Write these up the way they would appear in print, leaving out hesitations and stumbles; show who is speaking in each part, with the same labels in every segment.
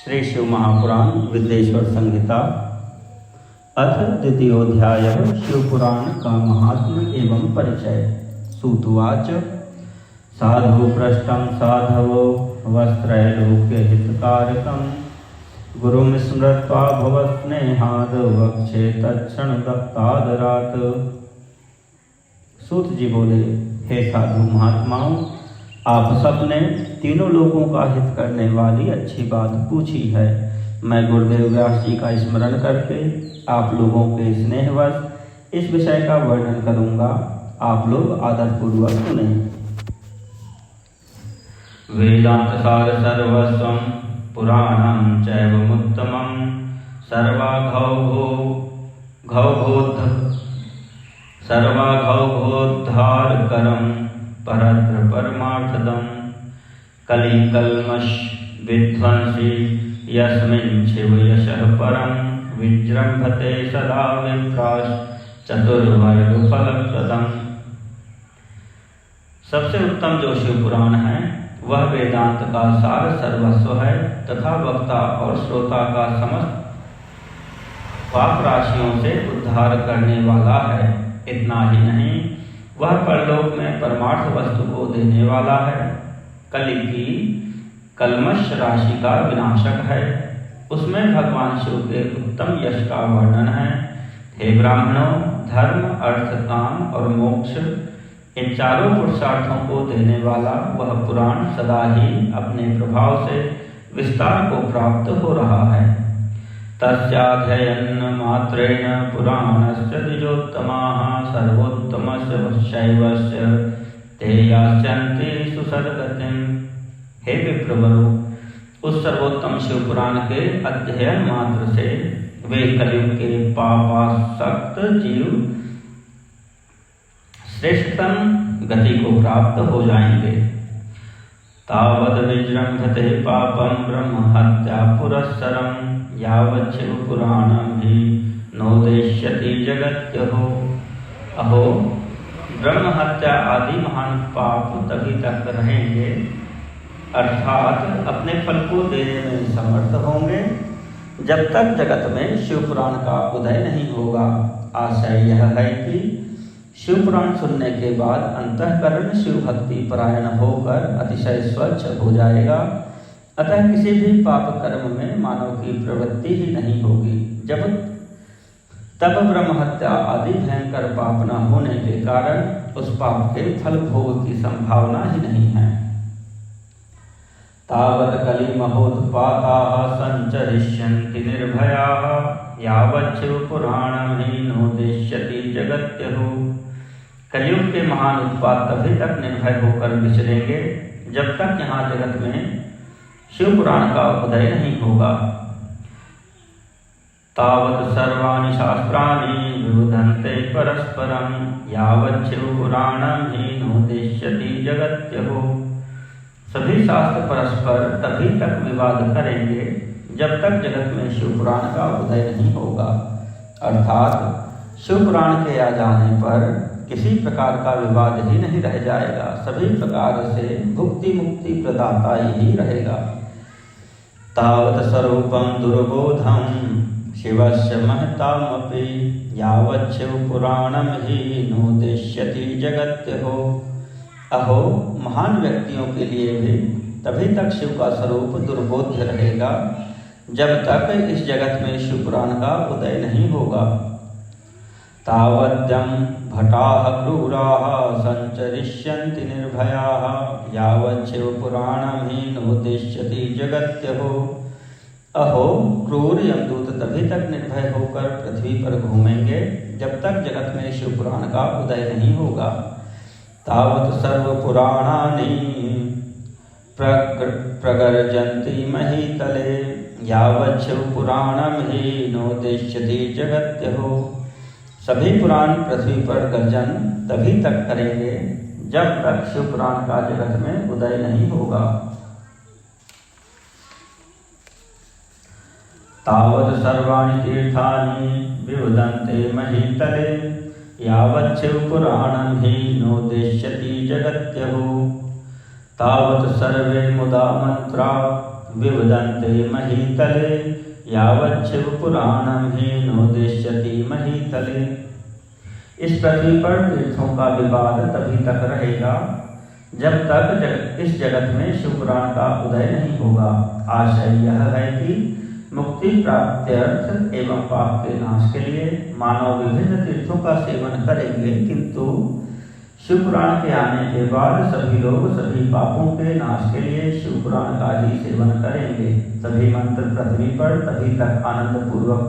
Speaker 1: श्री शिव महापुराण विद्येश्वर संहिता अथ द्वितीयोध्याय शिवपुराण का महात्म्य एवं परिचय। सूतुवाच साधु पृष्ठं साधवो वस्त्रैलोक्यहितकारकं गुरुं स्मृत्वा भवस्नेहाद् वक्षे तत्क्षणदत्तादरात्। सूत जी बोले, हे साधु महात्माओं, आप सबने तीनों लोगों का हित करने वाली अच्छी बात पूछी है। मैं गुरुदेव व्यास जी का स्मरण करके आप लोगों के स्नेहवश इस विषय का वर्णन करूंगा। आप लोग आदरपूर्वक सुने। वेदांत सार सर्वस्वं पुराणं चैवमुत्तमं सर्वाघौघोद्धारकरं परत्र परमार्थदं कलिकल्मष विध्वंसी यस्मिन् शिवयशः परं विजृंभते सदा विप्राश चतुर्वर्ग फलप्रदम्। सबसे उत्तम जो शिव पुराण है वह वेदांत का सार सर्वस्व है तथा वक्ता और श्रोता का समस्त पाप राशियों से उद्धार करने वाला है। इतना ही नहीं, वह परलोक में परमार्थ वस्तु को देने वाला है। कलि की कल्मष राशि का विनाशक है। उसमें भगवान शिव के उत्तम यश का वर्णन है। हे ब्राह्मणों, धर्म, अर्थ, काम और मोक्ष, इन चारों पुरुषार्थों को देने वाला वह पुराण सदा ही अपने प्रभाव से विस्तार को प्राप्त हो रहा है। तस्याध्ययन मात्रेण पुराणस्य द्विजोत्तमाः सर्वोत्तमस्य शैवस्य ते यास्यन्ति सुसद्गतिम्। हे विप्रवरो, उस सर्वोत्तम शिव पुराण के अध्ययन मात्र से वे कलयुग के पापासक्त जीव श्रेष्ठतम गति को प्राप्त हो जाएंगे। तावद विजृंभते पापं ब्रह्म हत्या पुरस्सरं यावत् शिव पुराणं हि नोदेष्यति जगत्यहो। अहो, ब्रह्म हत्या आदि महान पाप तभी तक रहेंगे, अर्थात अपने फल को देने में समर्थ होंगे, जब तक जगत में शिव पुराण का उदय नहीं होगा। आशय यह है कि शिव पुराण सुनने के बाद अंतःकरण शिव भक्ति परायण होकर अतिशय स्वच्छ हो जाएगा। अतः किसी भी पाप कर्म में मानव की प्रवृत्ति ही नहीं होगी। तब ब्रह्म हत्या आदि भयंकर पाप न होने के कारण उस पाप के फल भोग की संभावना ही नहीं है। तावत् कलि महोत्पाताः संचरिष्यन्ति निर्भयाः यावत् शिव पुराणं हि नोदेष्यति जगत्यहो। कलयुग के महान उत्पात तभी तक निर्भय होकर विचरेंगे जब तक यहाँ जगत में शिव पुराण का उदय नहीं होगा। तावत् सर्वाणि शास्त्राणि विवदन्ते परस्परं यावत् शिव पुराणं हि नोदेष्यति जगत्यहो। सभी शास्त्र परस्पर तभी तक विवाद करेंगे जब तक जगत में शिव पुराण का उदय नहीं होगा। अर्थात शिव पुराण के आ जाने पर किसी प्रकार का विवाद ही नहीं रह जाएगा। सभी प्रकार से भुक्ति मुक्ति प्रदाता ही रहेगा। तावत् स्वरूपं दुर्बोधं शिवस्य महतामपि यावत् शिव पुराणं हि नोदेष्यति जगत्यहो। अहो, महान व्यक्तियों के लिए भी तभी तक शिव का स्वरूप दुर्बोध्य रहेगा जब तक इस जगत में शिव पुराण का उदय नहीं होगा। तावद्यं भटाः क्रूराः संचरिष्यन्ति निर्भयाः यावत् शिव पुराणं हि नोदेष्यति जगत्यहो। अहो, क्रूर यमदूत तभी तक निर्भय होकर पृथ्वी पर घूमेंगे जब तक जगत में शिव पुराण का उदय नहीं होगा। तावत् सर्वपुराणानि प्रगर्जन्ति महीतले यावत् शिव पुराणं हि नोदेष्यति जगत्यहो। सभी पुराण पृथ्वी पर गर्जन तभी तक करेंगे जब तक शिव पुराण का जगत में उदय नहीं होगा। तावत् सर्वाणि तीर्थानि विवदन्ते महीतले यावत् शिव पुराणं हि नोदेष्यति जगत्यहो। तावत् सर्वे मुदा मंत्रा विवदन्ते महीतले यावत् शिवपुराणं हि नोदिष्यति महीतले। इस पृथ्वी पर तीर्थों का विवाद तभी तक रहेगा जब तक इस जगत में शिवपुराण का उदय नहीं होगा। आशय यह है कि मुक्ति प्राप्त्यर्थ एवं पाप के नाश के लिए मानव विभिन्न तीर्थों का सेवन करेंगे, किंतु शिवपुराण के आने के बाद सभी लोग सभी पापों के नाश के लिए शिवपुराण का ही सेवन करेंगे। सभी मंत्र पृथ्वी पर तभी तक आनंद पूर्वक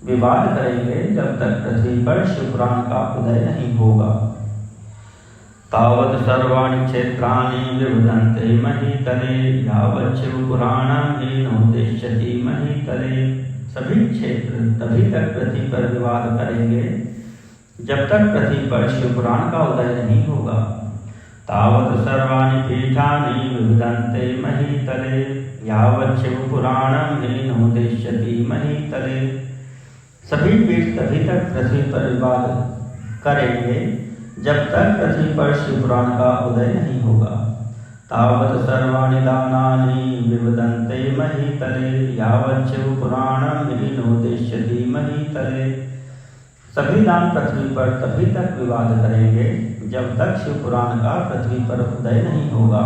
Speaker 1: विवाद करेंगे जब तक पृथ्वी पर शिवपुराण का उदय नहीं होगा। तावत् सर्वाणि क्षेत्राणि विवदन्ते महीतले यावत् शिवपुराणं हि नोदिष्यति महीतले। सभी क्षेत्र तभी तक पृथ्वी पर विवाद करेंगे जब तक पृथ्वी पर शिवपुराण का उदय नहीं होगा। तावत् सर्वाणि पीठानि विवदन्ते महीतले यावत् शिवपुराणं हि नोदिष्यति महीतले। सभी पीठ तभी तक पृथ्वी पर विवाद करेंगे जब तक पृथ्वी पर शिवपुराण का उदय नहीं होगा। तावत् सर्वाणि दानानि विवदन्ते महीतले यावत् शिवपुराणं हि नोदिष्यति महीतले। सभी दान पृथ्वी पर तभी तक विवाद करेंगे जब तक शिवपुराण का पृथ्वी पर उदय नहीं होगा।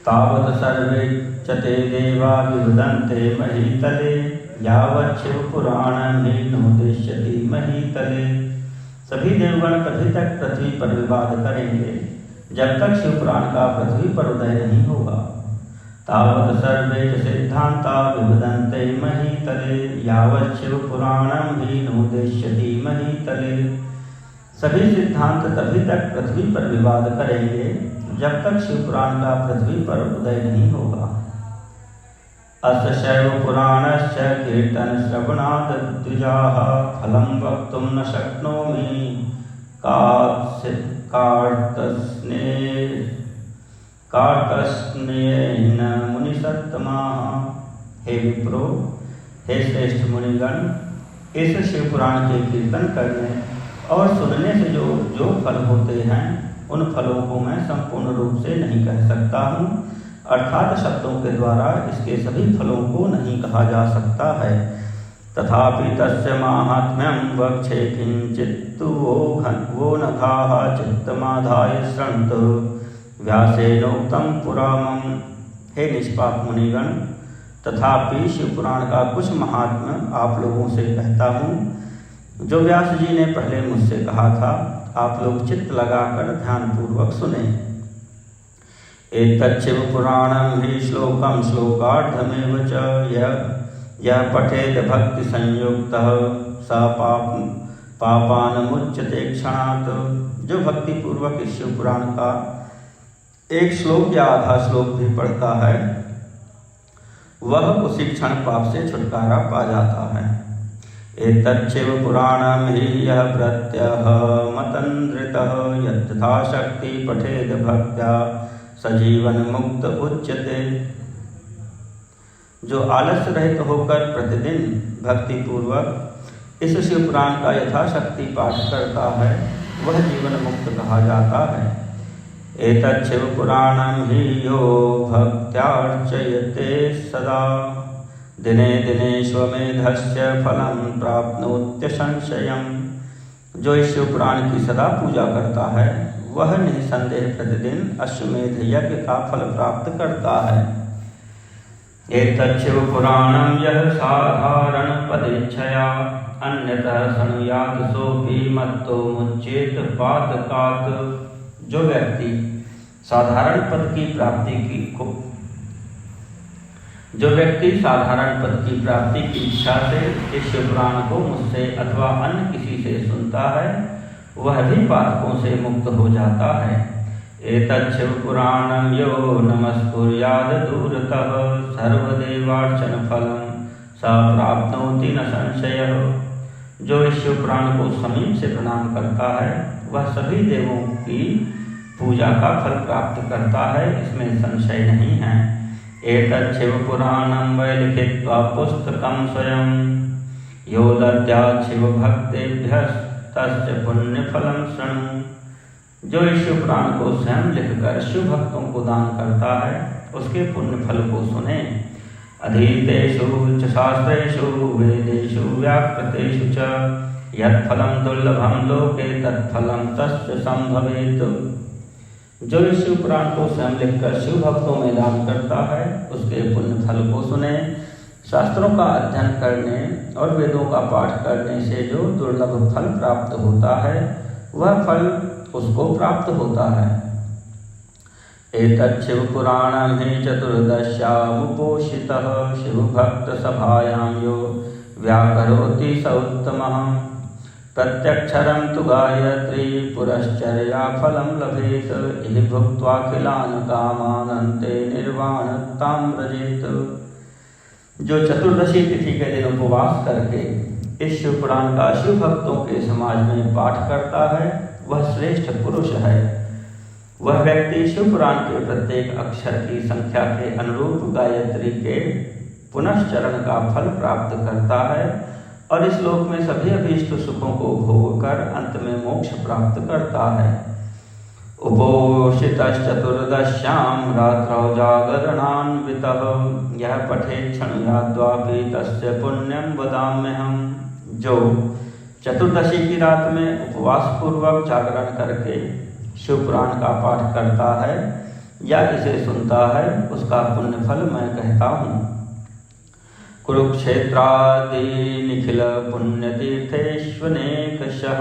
Speaker 1: तावत् सर्वे च ते देवा विवदन्ते महीतले यावत् शिवपुराणं हि नोदिष्यति महीतले। सभी देवगण तभी तक पृथ्वी पर विवाद करेंगे जब तक शिवपुराण का पृथ्वी पर उदय नहीं होगा। तावत् सर्वे च सिद्धान्ता विवदन्ते महीतले यावत् शिवपुराणं हि नोदिष्यति महीतले। सभी सिद्धांत तभी तक पृथ्वी पर विवाद करेंगे जब तक शिवपुराण का पृथ्वी पर उदय नहीं होगा। अस्य शैव पुराणस्य कीर्तन श्रवणात् द्विजाः फलं वक्तुं न शक्नोमि कार्तस्नेयेन मुनिसत्तमाः। हे विप्रो, हे श्रेष्ठ मुनिगण, इस शिवपुराण के कीर्तन करने और सुनने से जो फल होते हैं उन फलों को मैं संपूर्ण रूप से नहीं कह सकता हूँ, अर्थात शब्दों के द्वारा इसके सभी फलों को नहीं कहा जा सकता है। तथापि तस्य माहात्म्यं वक्षे किंचित् वो नघाः चित्तमाधाय शृण्वन्तु व्यासेनोक्तं पुराणम्। हे निष्पाप मुनिगण, तथापि शिवपुराण का कुछ महात्म्य आप लोगों से कहता हूँ जो व्यास जी ने पहले मुझसे कहा था। आप लोग चित्त लगाकर ध्यानपूर्वक सुने। एतत् शिवपुराणं हि श्लोकं श्लोकार्धमेव च यः पठेत् भक्ति संयुक्तः स पापान्मुच्यते क्षणात्। जो भक्ति पूर्वक इस शिवपुराण का एक श्लोक या आधा श्लोक भी पढ़ता है वह उसी क्षण पाप से छुटकारा पा जाता है। एतत् शिवपुराणं हि यः प्रत्यह मतन्द्रितः यथाशक्ति पठेत् भक्त्या सजीवन मुक्त उच्यते। जो आलस्य रहित होकर प्रतिदिन भक्ति पूर्वक इस शिवपुराण का यथाशक्ति पाठ करता है वह जीवन मुक्त कहा जाता है। एतत् शिवपुराणं हि यो भक्त्यार्चयते सदा दिने दिने स्वमेधस्य फलं प्राप्नोत्य संशयम्। जो इस शिवपुराण की सदा पूजा करता है वह निसंदेह प्रतिदिन अश्वमेध यज्ञ का फल प्राप्त करता है। एतत् शिवपुराणं यः साधारण पदेच्छया अन्यतः शृणुयात् सोऽपि मत्तो मुच्येत पातकात्। जो व्यक्ति साधारण पद की प्राप्ति की इच्छा से इस शिवपुराण को मुझसे अथवा अन्य किसी से सुनता है वह भी पातकों से मुक्त हो जाता है। एतत् शिवपुराणं यो नमस्कुर्याद दूरतः सर्वदेवार्चन फलं स प्राप्नोति न संशयः। जो इस शिवपुराण को समीप से प्रणाम करता है वह सभी देवों की पूजा का फल प्राप्त करता है, इसमें संशय नहीं है। एतत् शिवपुराणं वै लिखित्वा पुस्तकं स्वयं यो दद्यात् शिवभक्तेभ्यस्तस्य पुण्यफलं शृणु। जो इस शिवपुराण को स्वयं लिखकर शिव भक्तों को दान करता है उसके पुण्य फल को सुने। अधीतेषु च शास्त्रेषु वेदेषु व्याकृतेषु च यत्फलं दुर्लभं लोके तत्फलं तस्य संभवेत्। जो इस शिव पुराण को स्वयं लिखकर शिव भक्तों में दान करता है, उसके पुण्य फल को सुने। शास्त्रों का अध्ययन करने और वेदों का पाठ करने से जो दुर्लभ फल प्राप्त होता है, वह फल उसको प्राप्त होता है। एतत् शिव पुराणं हि चतुर्दश्यामुपोषितः शिव भक्त सभायां यो व्याकरोति स उत्तमः। प्रत्यक्षरं तु गायत्री पुरश्चर्या फलं लभेत इह भुक्त्वाखिलान् कामानन्ते निर्वाणतां व्रजेत। जो चतुर्दशी तिथि के दिन उपवास करके इस शिव पुराण का शिव भक्तों के समाज में पाठ करता है, वह श्रेष्ठ पुरुष है। वह व्यक्ति शिव पुराण के प्रत्येक अक्षर की संख्या के अनुरूप गायत्री के पुनश्चरण का फल प्राप्त करता है और इस लोक में सभी अभीष्ट सुखों को भोग कर अंत में मोक्ष प्राप्त करता है। उपोषितश्चतुर्दश्यां रात्रौ जागरणान्वितः यः पठेत् क्षणयाद्वापि तस्य पुण्यं वदाम्यहम्। जो चतुर्दशी की रात में उपवास पूर्वक जागरण करके शिव पुराण का पाठ करता है या इसे सुनता है, उसका पुण्य फल मैं कहता हूँ। कुरुक्षेत्रादि निखिल पुण्यतीर्थेष्वनेकशः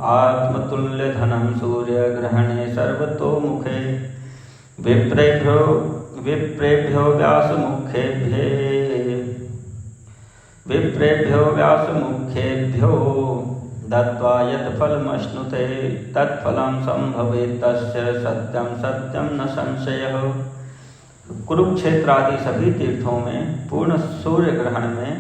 Speaker 1: आत्मतुल्य धनं सूर्य ग्रहणे सर्वतोमुखे विप्रेभ्यो व्यासमुखेभ्यो दत्वा यत् फलमश्नुते तत्फलं संभवेत् तस्य सत्यं सत्यं न संशयः। कुरुक्षेत्र आदि सभी तीर्थों में पूर्ण सूर्य ग्रहण में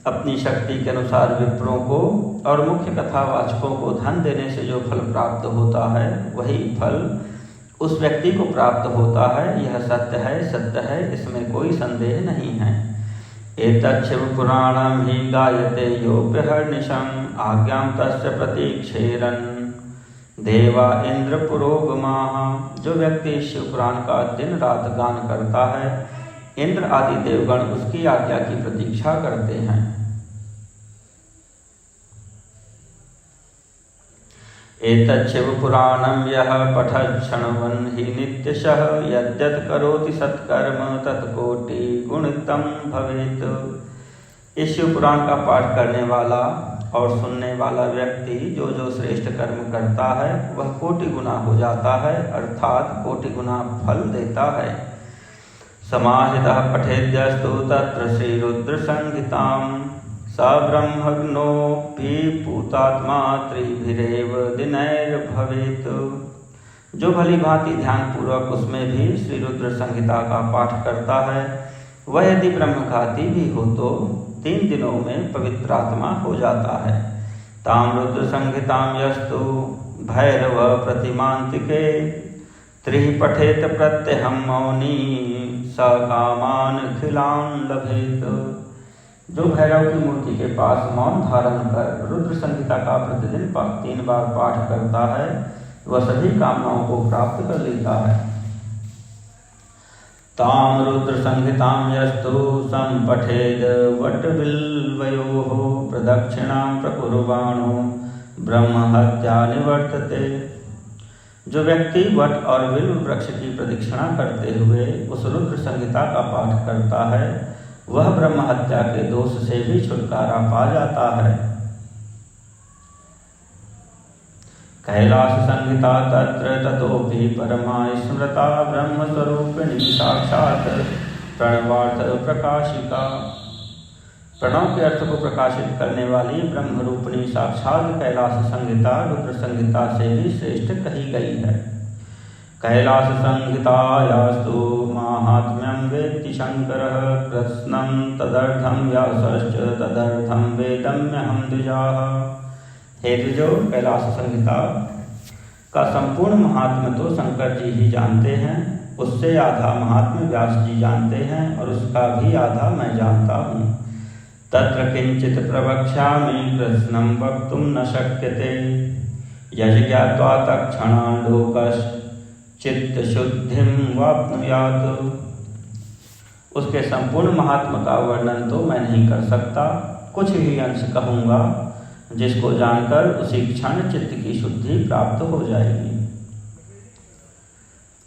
Speaker 1: अपनी शक्ति के अनुसार विप्रों को और मुख्य कथावाचकों को धन देने से जो फल प्राप्त होता है, वही फल उस व्यक्ति को प्राप्त होता है। यह सत्य है, इसमें कोई संदेह नहीं है। एतत् शिव पुराणं हि गायते योऽप्यहर्निशम् आज्ञां तस्य प्रतीक्षेरन् देवा इंद्र पुरोगमाः। जो व्यक्ति शिव पुराण का दिन रात गान करता है, इंद्र आदि देवगण उसकी आज्ञा की प्रतीक्षा करते हैं। एतत् शिव पुराणं यः पठत् शृण्वन् हि नित्यशः यद्यत् करोति सत्कर्म तत्कोटिगुणितं भवेत्। इस शिव पुराण का पाठ करने वाला और सुनने वाला व्यक्ति जो श्रेष्ठ कर्म करता है, वह कोटि गुना हो जाता है, अर्थात कोटि गुना फल देता है। समाहितः पठेद्यस्तु तत्र श्रीरुद्र संहितां स ब्रह्मज्ञोऽपि पूतात्मा त्रिभिरेव दिनैर्भवेत्। जो भली भांति ध्यान पूर्वक उसमें भी श्री रुद्र संहिता का पाठ करता है, वह यदि ब्रह्मघाती भी हो तो 3 दिनों में पवित्र आत्मा हो जाता है। तां रुद्र संहितां यस्तु भैरव प्रतिमांतिके त्रिः पठेत प्रत्यहं मौनी स कामान् खिलान् लभेत। जो भैरव की मूर्ति के पास मौन धारण कर रुद्र संहिता का प्रतिदिन 3 बार पाठ करता है, वह सभी कामनाओं को प्राप्त कर लेता है। तां रुद्र संहितां यस्तु संपठेद वटबिल्वयोः प्रदक्षिणां प्रकुर्वाणो ब्रह्महत्या निवर्तते। जो व्यक्ति वट और बिल्व वृक्ष की प्रदक्षिणा करते हुए उस रुद्र संहिता का पाठ करता है, वह ब्रह्म हत्या के दोष से भी छुटकारा पा जाता है। कैलाश संहिता तत्र ततोपि परमा स्मृता ब्रह्मस्वरूपिणी साक्षात् प्रणवार्थ प्रकाशिका। प्रणव के अर्थ को प्रकाशित करने वाली ब्रह्मरूपिणी साक्षात कैलाश संहिता रुद्र संहिता से भी श्रेष्ठ कही गई है। कैलाश संहितायास्तु माहात्म्यं वेत्ति शंकरः कृत्स्नं तदर्थं व्यासश्च तदर्थं वेदम्यहं द्विजाः। हे द्विजो, कैलाश संहिता का संपूर्ण महात्म्य तो शंकर जी ही जानते हैं, उससे आधा महात्म्य व्यास जी जानते हैं और उसका भी आधा मैं जानता हूँ। तत्र किंचित प्रवक्ष्यामि कृत्स्नं वक्तुं न शक्यते यज्ञात्वा तत्क्षणान् लोकश्चित्तशुद्धिं वाप्नुयात्। उसके संपूर्ण महात्मा का वर्णन तो मैं नहीं कर सकता, कुछ ही अंश कहूँगा, जिसको जानकर उसी क्षण चित्त की शुद्धि प्राप्त हो जाएगी।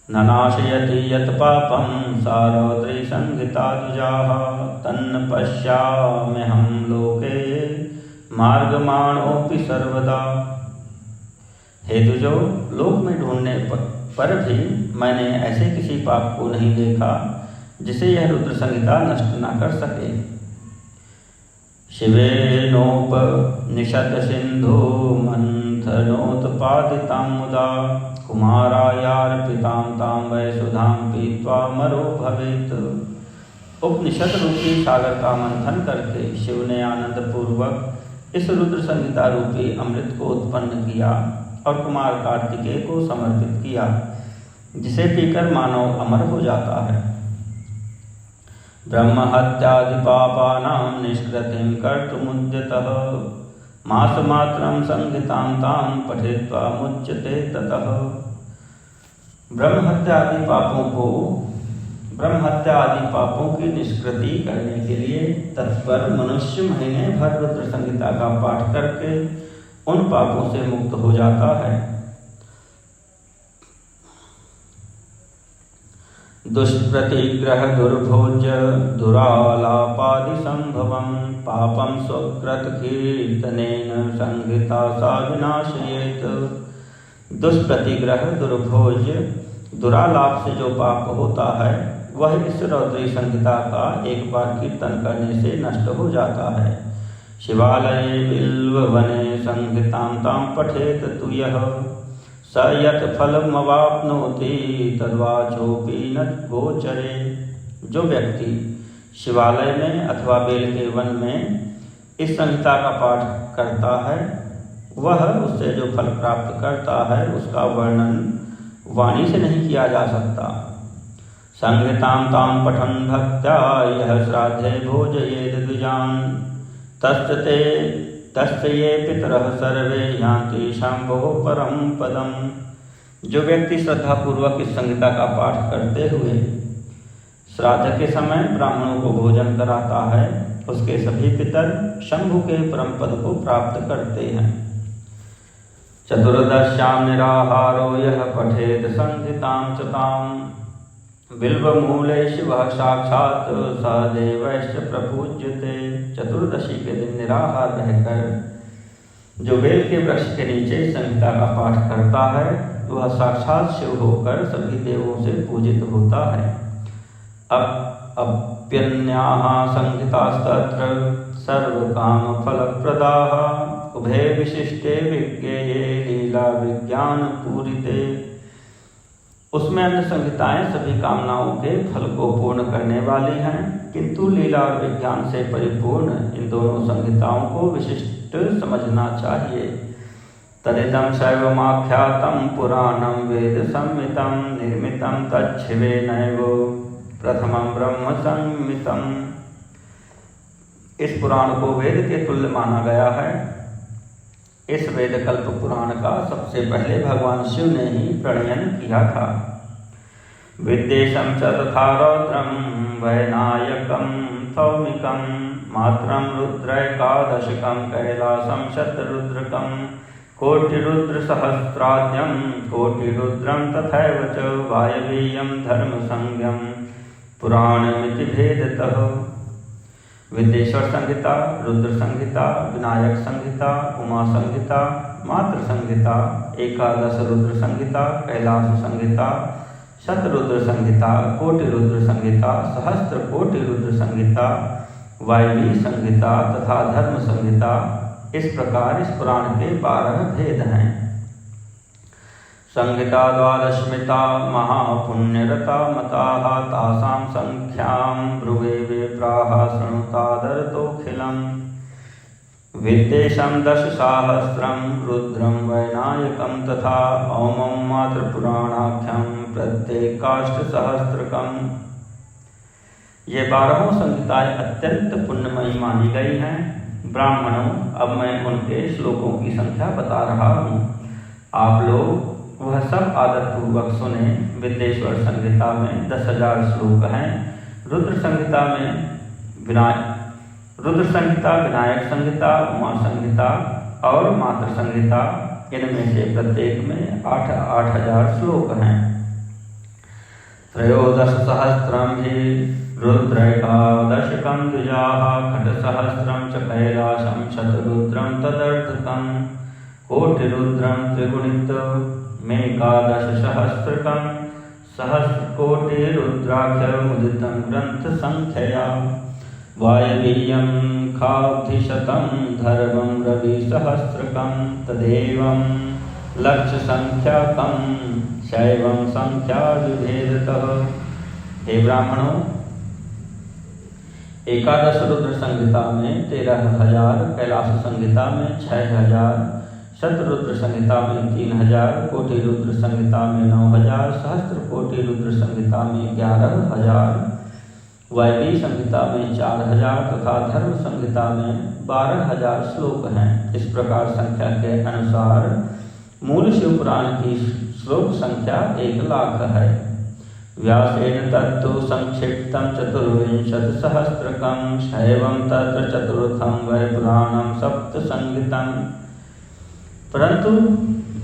Speaker 1: न नाशयति यत् पापं सारौद्री संहिता द्विजाः तन्न पश्याम्यहं लोके मार्गमाणोऽपि सर्वदा। हे द्विजो, लोक में ढूंढने पर भी मैंने ऐसे किसी पाप को नहीं देखा जिसे यह रुद्र संहिता नष्ट न कर सके। शिवेनोपनिषद सिंधु मंथनोत्पादितां मुदा कुमारायार्पितां तां वै सुधां पीत्वा मरो भवेत्। उपनिषद रूपी सागर का मंथन करके शिव ने आनंद पूर्वक इस रुद्र संहिता रूपी अमृत को उत्पन्न किया और कुमार कार्तिकेय को समर्पित किया, जिसे पीकर मानव अमर हो जाता है। ब्रह्म हत्यादि पापानां निष्कृतिं कर्तुमुद्यतः मासमात्रं संहितां तां पठित्वा मुच्यते ततः। ब्रह्म हत्या आदि पापों की निष्कृति करने के लिए तत्पर मनुष्य महीने भर रुद्र संहिता का पाठ करके उन पापों से मुक्त हो जाता है। दुष्प्रतिग्रह दुर्भोज्य दुरालापादि संभवं पापं स्वकृत कीर्तनेन संहिता सा विनाशयेत्। दुष्प्रतिग्रह दुर्भोज्य दुरालाप से जो पाप होता है वह इस रौद्री संहिता का एक बार कीर्तन करने से नष्ट हो जाता है। शिवालये बिल्ववने संहितां तां पठेत तु यः स यत् फलमवाप्नोति तद्वाचोऽपि न गोचरे। जो व्यक्ति शिवालय में अथवा बेल के वन में इस संहिता का पाठ करता है वह उससे जो फल प्राप्त करता है उसका वर्णन वाणी से नहीं किया जा सकता। संहितां तां पठन् भक्त्या यः श्राद्धे भोजयेद् द्विजान् तस्य ये पितरः सर्वे यान्ति शम्भोः परं पदम्। जो व्यक्ति श्रद्धापूर्वक इस संहिता का पाठ करते हुए श्राद्ध के समय ब्राह्मणों को भोजन कराता है उसके सभी पितर शंभु के परम पद को प्राप्त करते हैं। चतुर्दश्यां निराहारो यः पठेत् संहितां च तां बिल्वमूले शिवः साक्षात् स देवैश्च प्रपूज्यते। चतुर्दशी के दिन निराहार रहकर जो बेल के वृक्ष के नीचे संहिता का पाठ करता है वह साक्षात शिव होकर सभी देवों से पूजित होता है। अप्यन्याः संहितास्तत्र सर्वकाम फलप्रदाः उभे विशिष्टे विज्ञेये लीला विज्ञान पूरिते। उसमें अन्य संहिताएं सभी कामनाओं के फल को पूर्ण करने वाली हैं, किंतु लीला और विज्ञान से परिपूर्ण इन दोनों संहिताओं को विशिष्ट समझना चाहिए। तदिदं शैवमाख्यातं पुराणं वेद संहितं निर्मितं तच्छिवेनैव प्रथमं ब्रह्म संहितं। इस पुराण को वेद के तुल्य माना गया है। इस वेद कल्प पुराण का सबसे पहले भगवान शिव ने ही प्रणयन किया था। विद्वेषं च तथा रौद्रं वैनायकं सौमिकं मात्रं रुद्रैकादशकं कैलासं शतरुद्रकं कोटिरुद्रसहस्राद्यं कोटिरुद्रं तथैव च वायवीयं धर्मसंज्ञं पुराणमिति भेदतः। विद्येश्वर संहिता, रुद्र संहिता, विनायक संहिता, उमा संहिता, मात्र संहिता, एकादश रुद्र संहिता, कैलाश संहिता, शतरुद्र संहिता, कोटि रुद्र संहिता, सहस्त्र कोटि रुद्र संहिता, वायवी संहिता तथा धर्म संहिता, इस प्रकार इस पुराण के 12 भेद हैं। संहिता द्वादशमिता महापुण्यरता मताः तासां संख्यां ब्रुवे विप्राः शृणुतादरतोऽखिलम्। विद्वेषं 10,000 रुद्रं वैनायकं तथा औमं मातृपुराणाख्यं प्रत्येकाष्टसहस्रकम्। ये 12 संहिताएं अत्यंत पुण्यमयी मानी गई हैं। ब्राह्मणों, अब मैं उनके श्लोकों की संख्या बता रहा हूँ, आप लोग वह सब आदर पूर्वक सुने। विद्येश्वर संहिता में 10,000 श्लोक हैं, रुद्र संहिता, विनायक संहिता, उमा संहिता और मातृ संहिता, इनमें से प्रत्येक में 8,000 श्लोक हैं। त्रयोदशसहस्रं हि रुद्रैकादशकं द्विजाः, खट्सहस्रं च कैलासं, शतरुद्रं तदर्थकं, कोटिरुद्रं त्रिगुणितमेकादशसहस्रकं, सहस्रकोटिरुद्राख्यमुदितं ग्रन्थसंख्यया। वायवीयं खाब्धिशतं धर्मं रविसहस्रकं, तदेवं लक्षसंख्याकं शैवं संख्याविभेदतः। हे ब्राह्मणों, एकादश रुद्र संहिता में 13,000, कैलाश संहिता में 6,000, शतरुद्र संहिता में 3,000, कोटि रुद्र संहिता में 9,000, सहस्त्र कोटि रुद्र संहिता में 11,000, वायवी संहिता में 4,000 तथा धर्म संहिता में 12,000 श्लोक हैं। इस प्रकार संख्या के अनुसार मूल शिव पुराण की श्लोक संख्या 1,00,000 है। व्यासेन तत्तु संक्षिप्तं 24,000 शैवं तत्र चतुर्थं वै पुराणं सप्तसंहितं। परंतु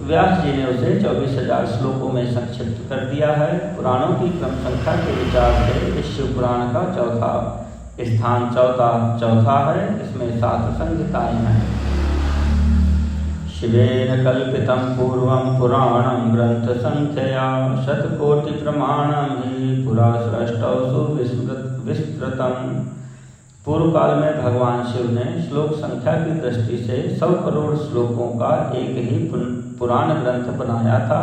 Speaker 1: व्यास जी ने उसे 24,000 श्लोकों में संक्षिप्त कर दिया है। पुराणों की क्रम संख्या के विचार से इस शिव पुराण का चौथा स्थान चौथा है। इसमें 7 संहिताएं हैं। शिवेन कल्पितं पूर्वं पुराणं ग्रंथ संख्यया, शतकोटि प्रमाणं हि पुरा सृष्टौ सुविस्तृतम्। पूर्व काल में भगवान शिव ने श्लोक संख्या की दृष्टि से 100 करोड़ श्लोकों का एक ही पुराण ग्रंथ बनाया था।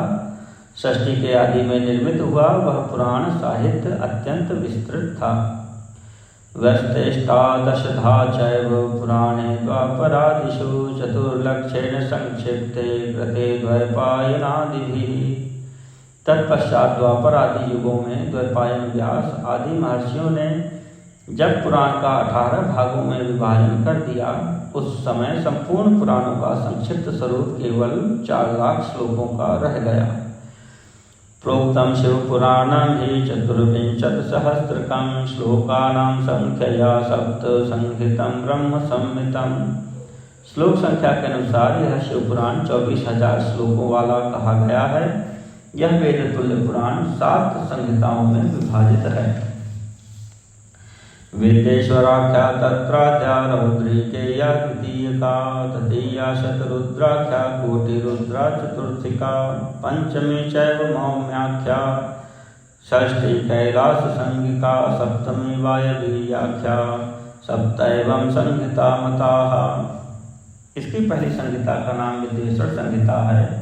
Speaker 1: षष्ठी के आदि में निर्मित हुआ वह पुराण साहित्य अत्यंत विस्तृत था। व्यस्तेष्टादशधा चैव पुराणे द्वापरादिषु, चतुर्लक्षेण संक्षिप्ते कृते द्वैपायनादिभिः। तत्पश्चात द्वापर आदि युगों में द्वैपायन व्यास आदि महर्षियों ने जब पुराण का 18 भागों में विभाजन कर दिया, उस समय संपूर्ण पुराणों का संक्षिप्त स्वरूप केवल 4,00,000 श्लोकों का रह गया। प्रोक्तं शिवपुराणं हि 24,000 श्लोकानां संख्यया सप्तसंहितं ब्रह्मसंहितं। श्लोक संख्या के अनुसार यह शिवपुराण 24,000 श्लोकों वाला कहा गया है। यह वेद तुल्य पुराण 7 संहिताओं में विभाजित है। वेदेश्वराख्या तत्राद्या रौद्रीकेया द्वितीयका, तृतीया शतरुद्राख्या कोटिरुद्रा चतुर्थिका, पंचमी चैव मौम्याख्या, षष्ठी कैलास संहिका, सप्तमी वायवीयाख्या, सप्तैवं संहिता मताः। इसकी पहली संहिता का नाम विदेश्वर संहिता है।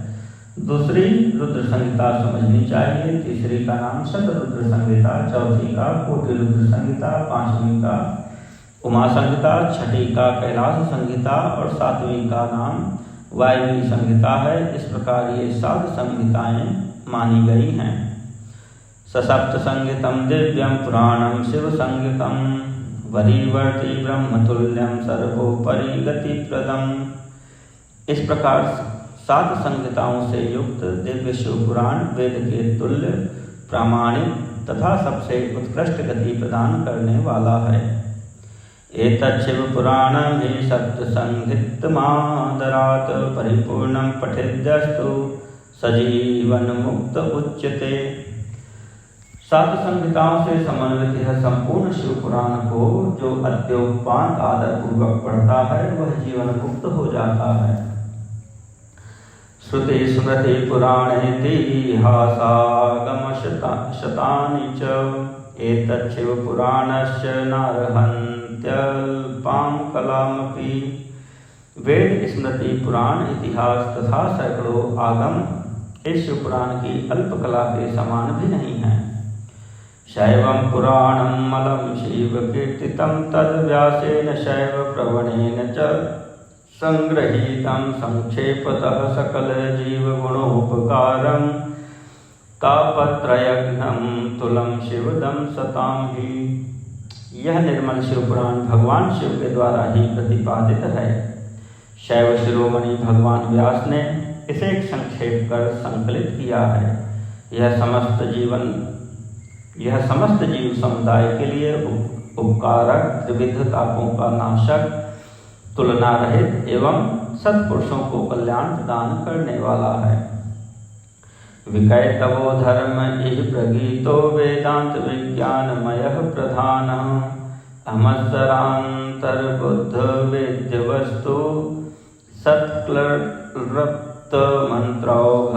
Speaker 1: दूसरी रुद्र संहिता समझनी चाहिए। तीसरी का नाम शतरुद्र संहिता, चौथी का कोटि रुद्र संहिता, पांचवी का उमा संहिता, छठी का कैलाश संहिता और सातवीं का नाम वायवी संहिता है। इस प्रकार ये 7 संहिताएं मानी गई हैं। ससप्त संहितं दिव्यं पुराणं शिव संहितं, वरीवर्ति ब्रह्मतुल्यं सर्वोपरि गतिप्रदम्। इस प्रकार 7 संहिताओं से युक्त दिव्य शिव पुराण वेद के तुल्य, प्रामाणिक तथा सबसे उत्कृष्ट गति प्रदान करने वाला है। एतत् शिव पुराणं हि सप्तसंहितमादरात् परिपूर्णं पठेद्यस्तु सजीवन मुक्त उच्यते। 7 संहिताओं से समन्वित यह संपूर्ण शिव पुराण को जो अद्योपांत आदर पूर्वक पढ़ता है वह जीवन मुक्त हो जाता है। श्रुति स्मृति पुराणेतिहासागमशतानि च, एतत् शिव पुराणस्य नार्हन्त्यल्पां कलामपि। वेद स्मृति पुराण इतिहास तथा सैकड़ों आगम इस शिव पुराण की अल्प कला के समान भी नहीं है। शैवं पुराणं मलं शिव कीर्तितं तद् व्यासेन शैव प्रवणेन च संग्रहीतं संक्षेपतः सकल जीव गुणोपकारं, तापत्रयघ्नं तुलं शिवदं सतां हि। यह निर्मल शिव पुराण भगवान शिव के द्वारा ही प्रतिपादित है। शैव शिरोमणि भगवान व्यास ने इसे संक्षेप कर संकलित किया है। यह समस्त जीवन यह समस्त जीव समुदाय के लिए उपकारक, त्रिविध तापों का नाशक, तुलना रहित एवं सत्पुरुषों को कल्याण प्रदान करने वाला है। विकैतवो धर्म इह प्रगीतो वेदांत विज्ञानमयः प्रधानः अमत्सरान्तर्बुद्ध वेद्य वस्तु सत्क्लृप्त मंत्रौघ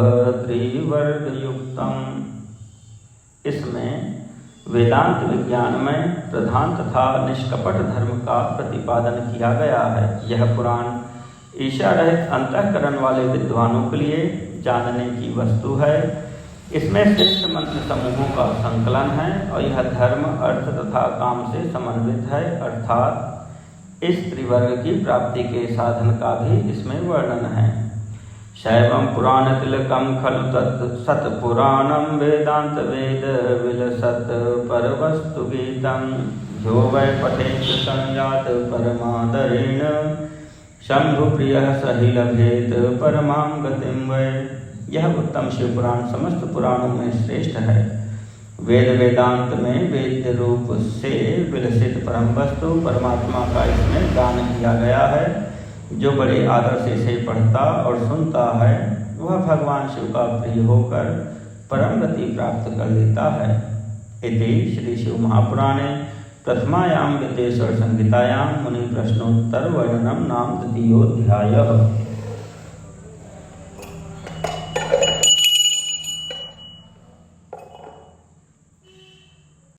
Speaker 1: त्रिवर्गयुक्तम्। इसमें वेदांत विज्ञान में प्रधान तथा निष्कपट धर्म का प्रतिपादन किया गया है। यह पुराण ईशा रहित अंतःकरण वाले विद्वानों के लिए जानने की वस्तु है। इसमें श्रेष्ठ मंत्र समूहों का संकलन है और यह धर्म, अर्थ तथा काम से समन्वित है, अर्थात इस त्रिवर्ग की प्राप्ति के साधन का भी इसमें वर्णन है। शैवं पुराण तिलकम खलु तत् सत पुराणम वेदांत वेद विलसत परवस्तु गीतम जो वै पठेत संयात परमादरेण शंभु प्रिय सही लभेत परमां गतिम वै। यह उत्तम शिव पुराण समस्त पुराणों में श्रेष्ठ है। वेद वेदांत में वेद रूप से विलसित परम वस्तु परमात्मा का इसमें दान किया गया है। जो बड़े आदर से इसे पढ़ता और सुनता है वह भगवान शिव का प्रिय होकर परम गति प्राप्त कर लेता है। इति श्री शिव महापुराणे प्रथमायां विद्येश्वर संहितायां मुनि प्रश्नोत्तर वर्णनम नाम द्वितीयोऽध्यायः।